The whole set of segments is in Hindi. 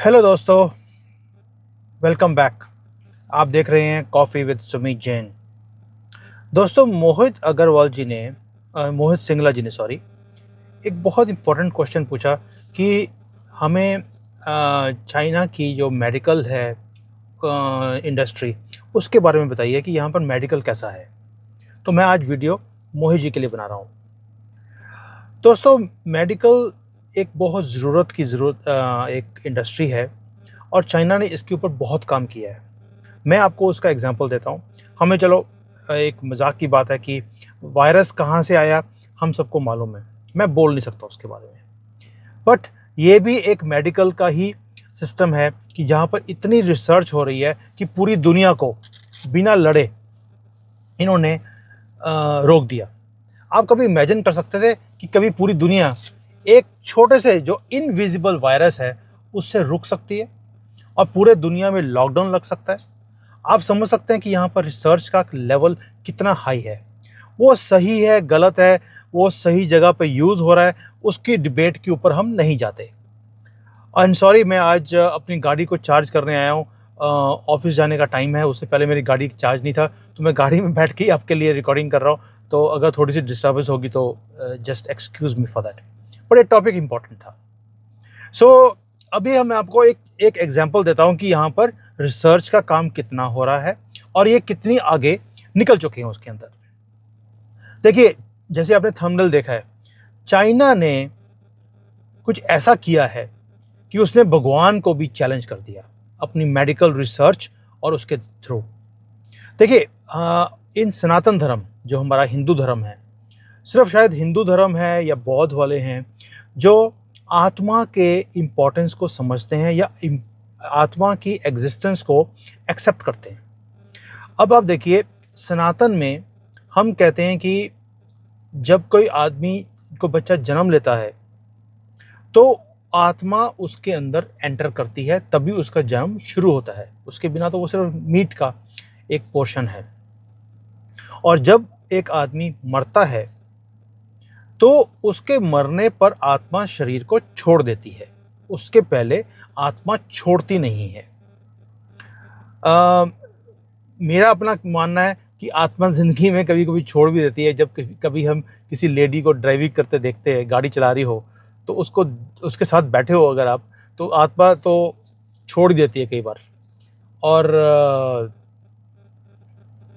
हेलो दोस्तों, वेलकम बैक। आप देख रहे हैं कॉफ़ी विद सुमित जैन। दोस्तों, मोहित सिंगला जी ने एक बहुत इम्पोर्टेंट क्वेश्चन पूछा कि हमें चाइना की जो मेडिकल है इंडस्ट्री, उसके बारे में बताइए कि यहाँ पर मेडिकल कैसा है। तो मैं आज वीडियो मोहित जी के लिए बना रहा हूँ। दोस्तों, मेडिकल एक बहुत एक इंडस्ट्री है और चाइना ने इसके ऊपर बहुत काम किया है। मैं आपको उसका एग्जांपल देता हूँ। हमें चलो, एक मजाक की बात है कि वायरस कहाँ से आया, हम सबको मालूम है। मैं बोल नहीं सकता उसके बारे में, बट ये भी एक मेडिकल का ही सिस्टम है कि जहाँ पर इतनी रिसर्च हो रही है कि पूरी दुनिया को बिना लड़े इन्होंने रोक दिया। आप कभी इमेजिन कर सकते थे कि कभी पूरी दुनिया एक छोटे से जो इनविजिबल वायरस है उससे रुक सकती है और पूरे दुनिया में लॉकडाउन लग सकता है? आप समझ सकते हैं कि यहाँ पर रिसर्च का लेवल कितना हाई है। वो सही है, गलत है, वो सही जगह पे यूज़ हो रहा है, उसकी डिबेट के ऊपर हम नहीं जाते। आई एम सॉरी, मैं आज अपनी गाड़ी को चार्ज करने आया हूँ। ऑफिस जाने का टाइम है, उससे पहले मेरी गाड़ी चार्ज नहीं था, तो मैं गाड़ी में बैठ के ही आपके लिए रिकॉर्डिंग कर रहा हूँ। तो अगर थोड़ी सी डिस्टर्बेंस होगी तो just excuse me for that. But ये टॉपिक इम्पॉर्टेंट था। सो अभी मैं आपको एक एक एग्जांपल देता हूं कि यहाँ पर रिसर्च का काम कितना हो रहा है और ये कितनी आगे निकल चुके हैं उसके अंदर। देखिए, जैसे आपने थंबनेल देखा है, चाइना ने कुछ ऐसा किया है कि उसने भगवान को भी चैलेंज कर दिया अपनी मेडिकल रिसर्च और उसके थ्रू। देखिए, इन सनातन धर्म जो हमारा हिंदू धर्म है, सिर्फ शायद हिंदू धर्म है या बौद्ध वाले हैं जो आत्मा के इम्पोर्टेंस को समझते हैं या आत्मा की एग्जिस्टेंस को एक्सेप्ट करते हैं। अब आप देखिए, सनातन में हम कहते हैं कि जब कोई आदमी को बच्चा जन्म लेता है तो आत्मा उसके अंदर एंटर करती है, तभी उसका जन्म शुरू होता है। उसके बिना तो वो सिर्फ मीट का एक पोर्शन है। और जब एक आदमी मरता है तो उसके मरने पर आत्मा शरीर को छोड़ देती है, उसके पहले आत्मा छोड़ती नहीं है। मेरा अपना मानना है कि आत्मा जिंदगी में कभी कभी छोड़ भी देती है। जब कभी हम किसी लेडी को ड्राइविंग करते देखते हैं, गाड़ी चला रही हो, तो उसको उसके साथ बैठे हो अगर आप, तो आत्मा तो छोड़ देती है कई बार। और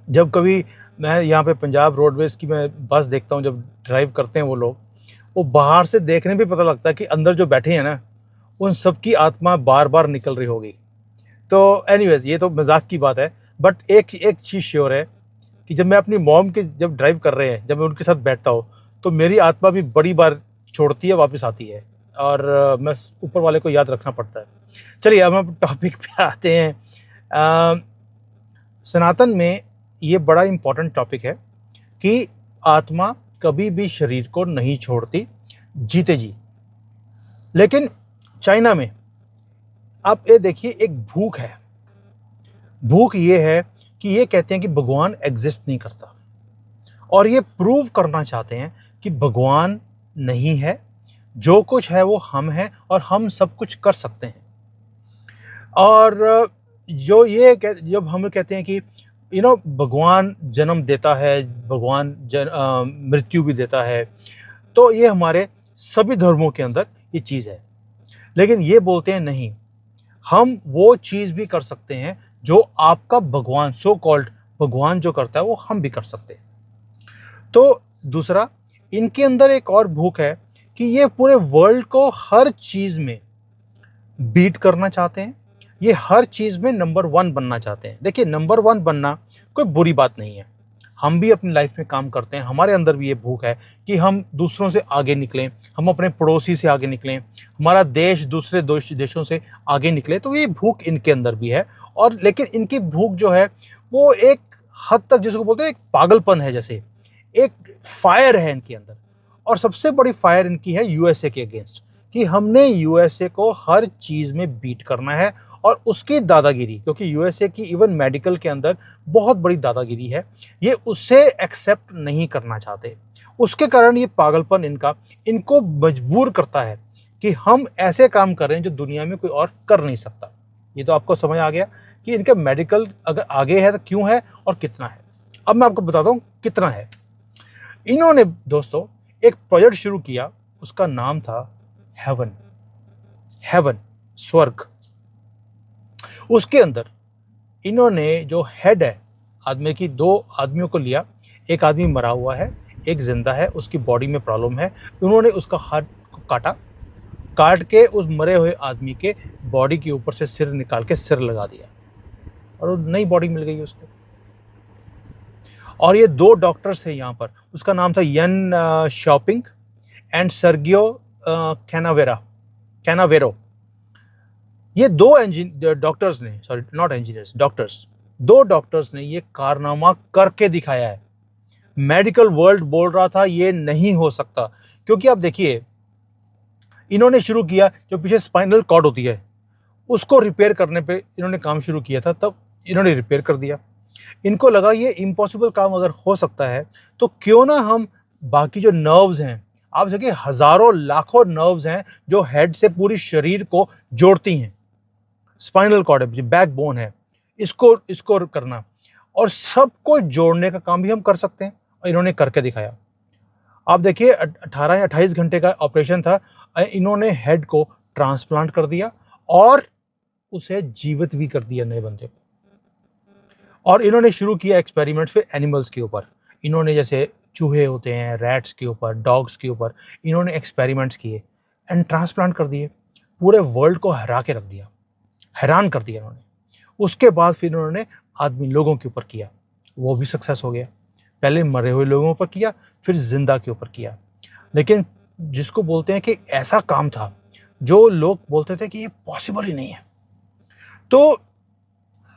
जब कभी मैं यहाँ पे पंजाब रोडवेज की मैं बस देखता हूँ, जब ड्राइव करते हैं वो लोग, वो बाहर से देखने भी पता लगता है कि अंदर जो बैठे हैं ना, उन सबकी आत्मा बार बार निकल रही होगी। तो एनीवेज, ये तो मजाक की बात है। बट एक एक चीज़ श्योर है कि जब मैं अपनी मॉम के जब ड्राइव कर रहे हैं, जब मैं उनके साथ बैठता हूँ, तो मेरी आत्मा भी बड़ी बार छोड़ती है, वापस आती है। और मैं ऊपर वाले को याद रखना पड़ता है। चलिए, अब हम टॉपिक पे आते हैं। सनातन में ये बड़ा इम्पोर्टेंट टॉपिक है कि आत्मा कभी भी शरीर को नहीं छोड़ती, जीते जी। लेकिन चाइना में आप ये देखिए, एक भूख है। भूख ये है कि ये कहते हैं कि भगवान एग्जिस्ट नहीं करता और ये प्रूव करना चाहते हैं कि भगवान नहीं है, जो कुछ है वो हम हैं और हम सब कुछ कर सकते हैं। और जब हम कहते हैं कि भगवान जन्म देता है, भगवान मृत्यु भी देता है, तो ये हमारे सभी धर्मों के अंदर ये चीज़ है। लेकिन ये बोलते हैं नहीं, हम वो चीज़ भी कर सकते हैं जो आपका भगवान, सो कॉल्ड भगवान जो करता है, वो हम भी कर सकते हैं। तो दूसरा, इनके अंदर एक और भूख है कि ये पूरे वर्ल्ड को हर चीज़ में बीट करना चाहते हैं। ये हर चीज़ में नंबर वन बनना चाहते हैं। देखिए, नंबर वन बनना कोई बुरी बात नहीं है। हम भी अपनी लाइफ में काम करते हैं, हमारे अंदर भी ये भूख है कि हम दूसरों से आगे निकलें, हम अपने पड़ोसी से आगे निकलें, हमारा देश दूसरे देशों से आगे निकले। तो ये भूख इनके अंदर भी है। और लेकिन इनकी भूख जो है वो एक हद तक, जिसको बोलते हैं एक पागलपन है, जैसे एक फायर है इनके अंदर। और सबसे बड़ी फायर इनकी है यूएसए के अगेंस्ट, कि हमने यूएसए को हर चीज़ में बीट करना है। और उसकी दादागिरी, क्योंकि यूएसए की इवन मेडिकल के अंदर बहुत बड़ी दादागिरी है, ये उससे एक्सेप्ट नहीं करना चाहते। उसके कारण ये पागलपन इनको मजबूर करता है कि हम ऐसे काम कर रहे हैं जो दुनिया में कोई और कर नहीं सकता। ये तो आपको समझ आ गया कि इनका मेडिकल अगर आगे है तो क्यों है और कितना है। अब मैं आपको बताता हूँ कितना है। इन्होंने दोस्तों एक प्रोजेक्ट शुरू किया, उसका नाम था हेवन। हेवन, स्वर्ग। उसके अंदर इन्होंने जो हेड है आदमी की, 2 आदमियों को लिया। एक आदमी मरा हुआ है, एक जिंदा है, उसकी बॉडी में प्रॉब्लम है। उन्होंने उसका हाथ को काटा, काट के उस मरे हुए आदमी के बॉडी के ऊपर से सिर निकाल के सिर लगा दिया और वो नई बॉडी मिल गई उसको। और ये 2 डॉक्टर्स थे यहाँ पर, उसका नाम था यन शॉपिंग एंड सर्गियो कैनावेरो। ये 2 डॉक्टर्स ने, sorry not engineers, doctors, 2 doctors ने ये कारनामा करके दिखाया है। मेडिकल वर्ल्ड बोल रहा था ये नहीं हो सकता, क्योंकि आप देखिए इन्होंने शुरू किया, जो पीछे स्पाइनल कॉर्ड होती है उसको रिपेयर करने पे इन्होंने काम शुरू किया था, तब इन्होंने रिपेयर कर दिया। इनको लगा ये इम्पॉसिबल काम अगर हो सकता है तो क्यों ना हम बाकी जो नर्व्स हैं, आप देखिए हजारों लाखों नर्व्स हैं जो हेड से पूरी शरीर को जोड़ती हैं। स्पाइनल कॉर्ड है, बैकबोन है, इसको इसको करना और सबको जोड़ने का काम भी हम कर सकते हैं, और इन्होंने करके दिखाया। आप देखिए 18 या 28 घंटे का ऑपरेशन था, इन्होंने हेड को ट्रांसप्लांट कर दिया और उसे जीवित भी कर दिया नए बंदे को। और इन्होंने शुरू किया एक्सपेरिमेंट्स फिर एनिमल्स के ऊपर। इन्होंने जैसे चूहे होते हैं, रैट्स के ऊपर, डॉग्स के ऊपर इन्होंने एक्सपेरिमेंट्स किए एंड ट्रांसप्लांट कर दिए। पूरे वर्ल्ड को हरा के रख दिया, हैरान कर दिया इन्होंने। उसके बाद फिर इन्होंने आदमी लोगों के ऊपर किया, वो भी सक्सेस हो गया। पहले मरे हुए लोगों पर किया, फिर जिंदा के ऊपर किया। लेकिन जिसको बोलते हैं कि ऐसा काम था जो लोग बोलते थे कि ये पॉसिबल ही नहीं है। तो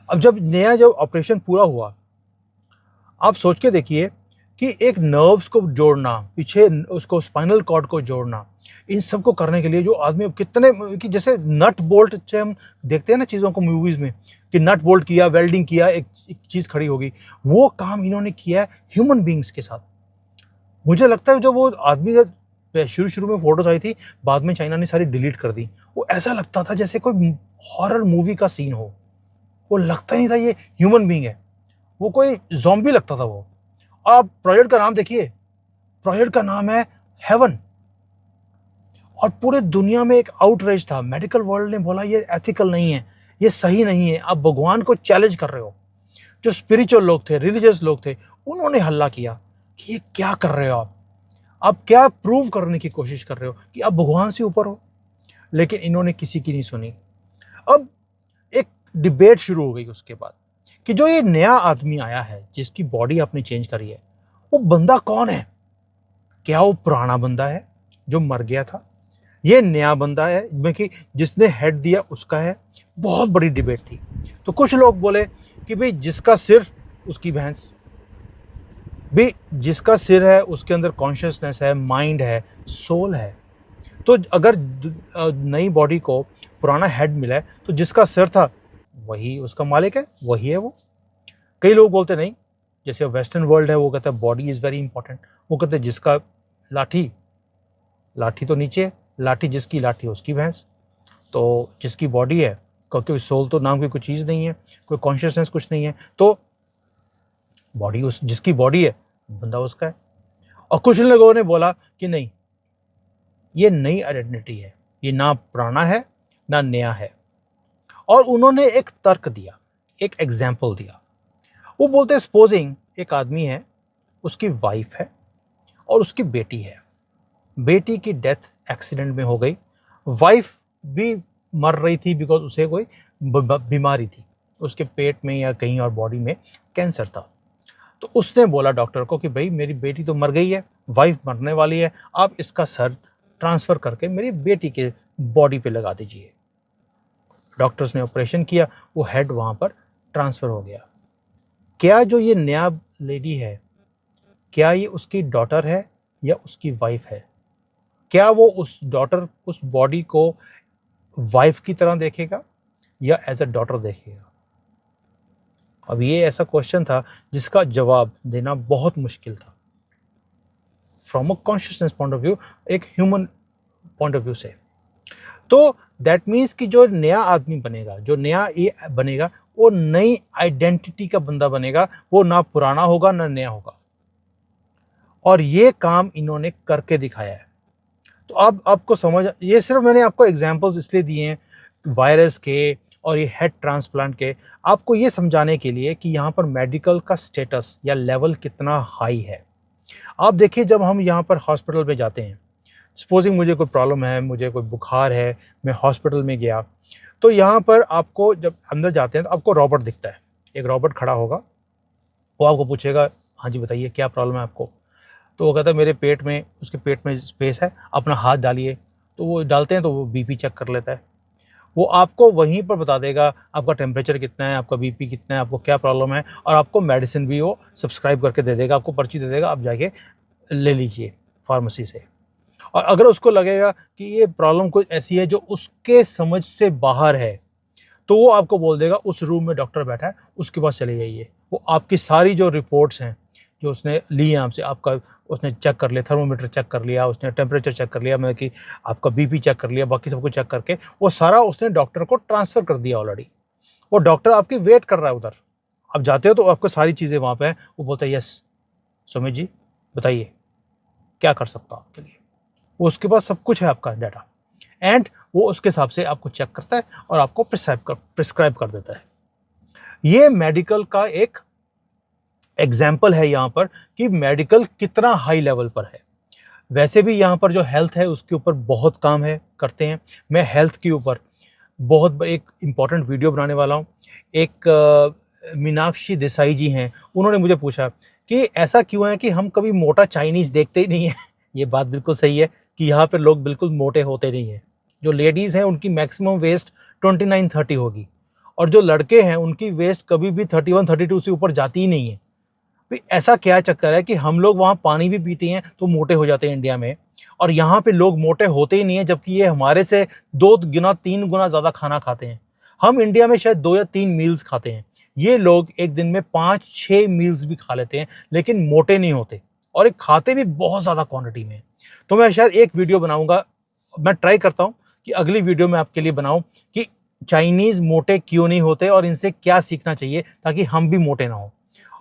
अब जब नया जब ऑपरेशन पूरा हुआ, आप सोच के देखिए कि एक नर्व्स को जोड़ना, पीछे उसको स्पाइनल कॉर्ड को जोड़ना, इन सब को करने के लिए जो आदमी कितने, कि जैसे नट बोल्ट से हम देखते हैं ना चीज़ों को मूवीज़ में, कि नट बोल्ट किया, वेल्डिंग किया, एक चीज़ खड़ी होगी, वो काम इन्होंने किया है ह्यूमन बींग्स के साथ। मुझे लगता है जब वो आदमी का शुरू शुरू में फोटोज आई थी, बाद में चाइना ने सारी डिलीट कर दी। वो ऐसा लगता था जैसे कोई हॉरर मूवी का सीन हो, वो लगता ही नहीं था ये ह्यूमन बींग है, वो कोई ज़ॉम्बी लगता था वो। आप प्रोजेक्ट का नाम देखिए, प्रोजेक्ट का नाम है हेवन। और पूरे दुनिया में एक आउटरीच था, मेडिकल वर्ल्ड ने बोला ये एथिकल नहीं है, ये सही नहीं है, आप भगवान को चैलेंज कर रहे हो। जो स्पिरिचुअल लोग थे, रिलीजियस लोग थे, उन्होंने हल्ला किया कि ये क्या कर रहे हो आप क्या प्रूव करने की कोशिश कर रहे हो कि आप भगवान से ऊपर हो। लेकिन इन्होंने किसी की नहीं सुनी। अब एक डिबेट शुरू हो गई उसके बाद कि जो ये नया आदमी आया है जिसकी बॉडी आपने चेंज करी है, वो बंदा कौन है? क्या वो पुराना बंदा है जो मर गया था? ये नया बंदा है जिसमें कि जिसने हेड दिया उसका है? बहुत बड़ी डिबेट थी। तो कुछ लोग बोले कि भाई जिसका सिर उसकी भैंस, भी जिसका सिर है उसके अंदर कॉन्शियसनेस है, माइंड है, सोल है। तो अगर नई बॉडी को पुराना हेड मिला है तो जिसका सिर था वही उसका मालिक है, वही है वो। कई लोग बोलते नहीं, जैसे वेस्टर्न वर्ल्ड है वो कहता है बॉडी इज़ वेरी इंपॉर्टेंट। वो कहते हैं जिसका लाठी, लाठी तो नीचे है, लाठी जिसकी लाठी उसकी भैंस। तो जिसकी बॉडी है, क्योंकि सोल तो नाम की कोई चीज़ नहीं है, कोई कॉन्शियसनेस कुछ नहीं है, तो बॉडी उस जिसकी बॉडी है बंदा उसका है। और कुछ लोगों ने बोला कि नहीं, ये नई आइडेंटिटी है, ये ना पुराना है ना नया है। और उन्होंने एक तर्क दिया, एक एग्जाम्पल दिया। वो बोलते हैं सपोजिंग एक आदमी है, उसकी वाइफ है और उसकी बेटी है। बेटी की डेथ एक्सीडेंट में हो गई, वाइफ भी मर रही थी बिकॉज उसे कोई बीमारी थी, उसके पेट में या कहीं और बॉडी में कैंसर था। तो उसने बोला डॉक्टर को कि भाई मेरी बेटी तो मर गई है, वाइफ मरने वाली है, आप इसका सर ट्रांसफ़र करके मेरी बेटी के बॉडी पे लगा दीजिए। डॉक्टर्स ने ऑपरेशन किया, वो हेड वहाँ पर ट्रांसफ़र हो गया। क्या जो ये नया लेडी है, क्या ये उसकी डॉटर है या उसकी वाइफ है? क्या वो उस डॉटर, उस बॉडी को वाइफ की तरह देखेगा या एज अ डॉटर देखेगा? अब ये ऐसा क्वेश्चन था जिसका जवाब देना बहुत मुश्किल था from a consciousness point of view, एक ह्यूमन पॉइंट ऑफ व्यू से। तो दैट मीन्स कि जो नया आदमी बनेगा, जो नया ये बनेगा, वो नई आइडेंटिटी का बंदा बनेगा, वो ना पुराना होगा ना नया होगा। और ये काम इन्होंने करके दिखाया है। तो अब आपको समझ, ये सिर्फ मैंने आपको एग्जांपल्स इसलिए दिए हैं वायरस के और ये हेड ट्रांसप्लांट के, आपको ये समझाने के लिए कि यहाँ पर मेडिकल का स्टेटस या लेवल कितना हाई है। आप देखिए, जब हम यहाँ पर हॉस्पिटल में जाते हैं, सपोजिंग मुझे कोई प्रॉब्लम है, मुझे कोई बुखार है, मैं हॉस्पिटल में गया, तो यहाँ पर आपको जब अंदर जाते हैं तो आपको रॉबोट दिखता है। एक रॉबोट खड़ा होगा, वो आपको पूछेगा, हाँ जी बताइए क्या प्रॉब्लम है आपको। तो वो कहता है मेरे पेट में, उसके पेट में स्पेस है, अपना हाथ डालिए। तो वो डालते हैं तो वो बीपी चेक कर लेता है। वो आपको वहीं पर बता देगा आपका टेम्परेचर कितना है, आपका बीपी कितना है, आपको क्या प्रॉब्लम है, और आपको मेडिसिन भी वो सब्सक्राइब करके दे देगा, आपको पर्ची दे देगा, आप जाके ले लीजिए फार्मेसी से। और अगर उसको लगेगा कि ये प्रॉब्लम कोई ऐसी है जो उसके समझ से बाहर है, तो वो आपको बोल देगा उस रूम में डॉक्टर बैठा है, उसके पास चले जाइए। वो आपकी सारी जो रिपोर्ट्स हैं जो उसने ली हैं आपसे, आपका उसने चेक कर लिया, थर्मोमीटर चेक कर लिया, उसने टेम्परेचर चेक कर लिया, मतलब कि आपका बीपी चेक कर लिया, बाकी सब कुछ चेक करके वो सारा उसने डॉक्टर को ट्रांसफ़र कर दिया ऑलरेडी। वो डॉक्टर आपकी वेट कर रहा है उधर। आप जाते हो तो आपको सारी चीज़ें वहाँ पे हैं, वो बोलता है यस सुमित जी बताइए क्या कर सकता हूँ आपके लिए। वो उसके पास सब कुछ है आपका डाटा, एंड वो उसके हिसाब से आपको चेक करता है और आपको प्रिस्क्राइब कर देता है। ये मेडिकल का एक एग्जाम्पल है यहाँ पर कि मेडिकल कितना हाई लेवल पर है। वैसे भी यहाँ पर जो हेल्थ है उसके ऊपर बहुत काम है, करते हैं। मैं हेल्थ के ऊपर एक इम्पॉर्टेंट वीडियो बनाने वाला हूँ। एक मीनाक्षी देसाई जी हैं, उन्होंने मुझे पूछा कि ऐसा क्यों है कि हम कभी मोटा चाइनीज़ देखते ही नहीं है। ये बात बिल्कुल सही है कि यहाँ पे लोग बिल्कुल मोटे होते नहीं हैं। जो लेडीज़ हैं उनकी मैक्सिमम वेस्ट 29-30 होगी, और जो लड़के हैं उनकी वेस्ट कभी भी 31-32 से ऊपर जाती ही नहीं है। तो ऐसा क्या चक्कर है कि हम लोग वहाँ पानी भी पीते हैं तो मोटे हो जाते हैं इंडिया में, और यहाँ पे लोग मोटे होते ही नहीं है, जबकि ये हमारे से 2 गुना 3 गुना ज़्यादा खाना खाते हैं। हम इंडिया में शायद 2 या 3 मील्स खाते हैं, ये लोग एक दिन में 5-6 मील्स भी खा लेते हैं, लेकिन मोटे नहीं होते, और ये खाते भी बहुत ज़्यादा क्वांटिटी में। तो मैं शायद एक वीडियो बनाऊंगा, मैं ट्राई करता हूँ कि अगली वीडियो में आपके लिए बनाऊं कि चाइनीज़ मोटे क्यों नहीं होते और इनसे क्या सीखना चाहिए ताकि हम भी मोटे ना हो।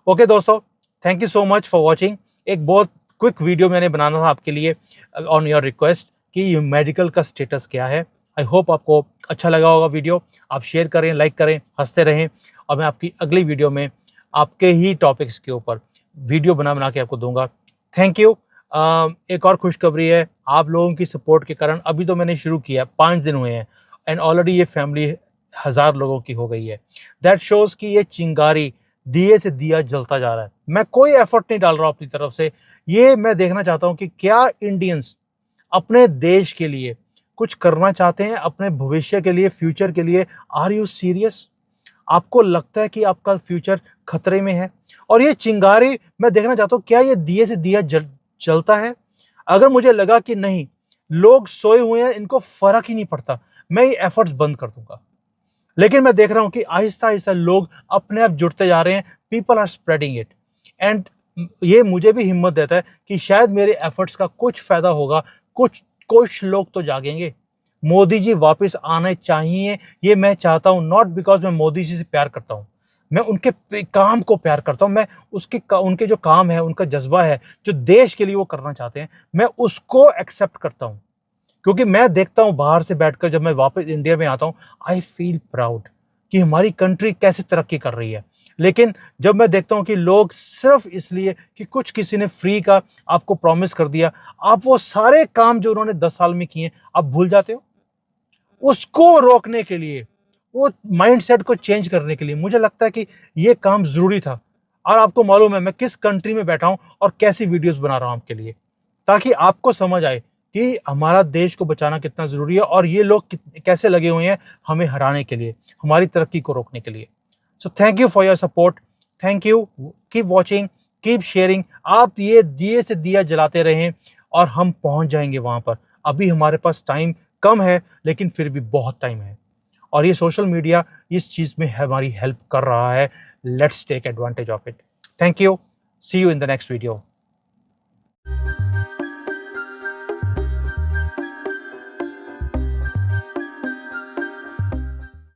ओके दोस्तों, thank you so much for watching. एक बहुत क्विक वीडियो मैंने बनाना था आपके लिए ऑन योर रिक्वेस्ट कि मेडिकल का स्टेटस क्या है। आई होप आपको अच्छा लगा होगा वीडियो। आप शेयर करें, लाइक करें, हंसते रहें, और मैं आपकी अगली वीडियो में आपके ही टॉपिक्स के ऊपर वीडियो बना बना के आपको दूंगा। Thank you. एक और खुशखबरी है, आप लोगों की सपोर्ट के कारण अभी तो मैंने शुरू किया, 5 दिन हुए हैं, एंड ऑलरेडी ये फैमिली 1000 लोगों की हो गई है। दैट शोज़ कि ये चिंगारी दिए से दिया जलता जा रहा है। मैं कोई एफर्ट नहीं डाल रहा हूँ अपनी तरफ से, ये मैं देखना चाहता हूँ कि क्या इंडियंस अपने देश के लिए कुछ करना चाहते हैं, अपने भविष्य के लिए, फ्यूचर के लिए। Are you serious? आपको लगता है कि आपका फ्यूचर खतरे में है? और ये चिंगारी मैं देखना चाहता हूँ, क्या ये दिए से दिया जलता है? अगर मुझे लगा कि नहीं, लोग सोए हुए हैं, इनको फर्क ही नहीं पड़ता, मैं ये एफर्ट्स बंद कर दूंगा। लेकिन मैं देख रहा हूं कि आहिस्ता आहिस्ता लोग अपने आप जुड़ते जा रहे हैं, people are spreading it, and ये मुझे भी हिम्मत देता है कि शायद मेरे एफर्ट्स का कुछ फायदा होगा, कुछ कुछ लोग तो जागेंगे। मोदी जी वापस आने चाहिए, ये मैं चाहता हूं, नॉट बिकॉज मैं मोदी जी से प्यार करता हूं, मैं उनके काम को प्यार करता हूं, मैं उनके जो काम है, उनका जज्बा है, जो देश के लिए वो करना चाहते हैं, मैं उसको एक्सेप्ट करता हूं। क्योंकि मैं देखता हूँ बाहर से बैठकर, जब मैं वापस इंडिया में आता हूँ, आई फील प्राउड कि हमारी कंट्री कैसे तरक्की कर रही है। लेकिन जब मैं देखता हूँ कि लोग सिर्फ इसलिए कि कुछ किसी ने फ्री का आपको प्रॉमिस कर दिया, आप वो सारे काम जो उन्होंने 10 साल में किए आप भूल जाते हो। उसको रोकने के लिए, वो माइंडसेट को चेंज करने के लिए मुझे लगता है कि ये काम जरूरी था। और आपको मालूम है मैं किस कंट्री में बैठा हूं और कैसी वीडियोस बना रहा हूं आपके लिए, ताकि आपको समझ आए कि हमारा देश को बचाना कितना जरूरी है, और ये लोग कैसे लगे हुए हैं हमें हराने के लिए, हमारी तरक्की को रोकने के लिए। So thank you for your support, thank you, keep watching, keep sharing. आप ये दिए से दिया जलाते रहें और हम पहुंच जाएंगे वहां पर। अभी हमारे पास टाइम कम है, लेकिन फिर भी बहुत टाइम है, और ये सोशल मीडिया इस चीज में हमारी हेल्प कर रहा है। Let's take advantage of it. Thank you, see you in the next video.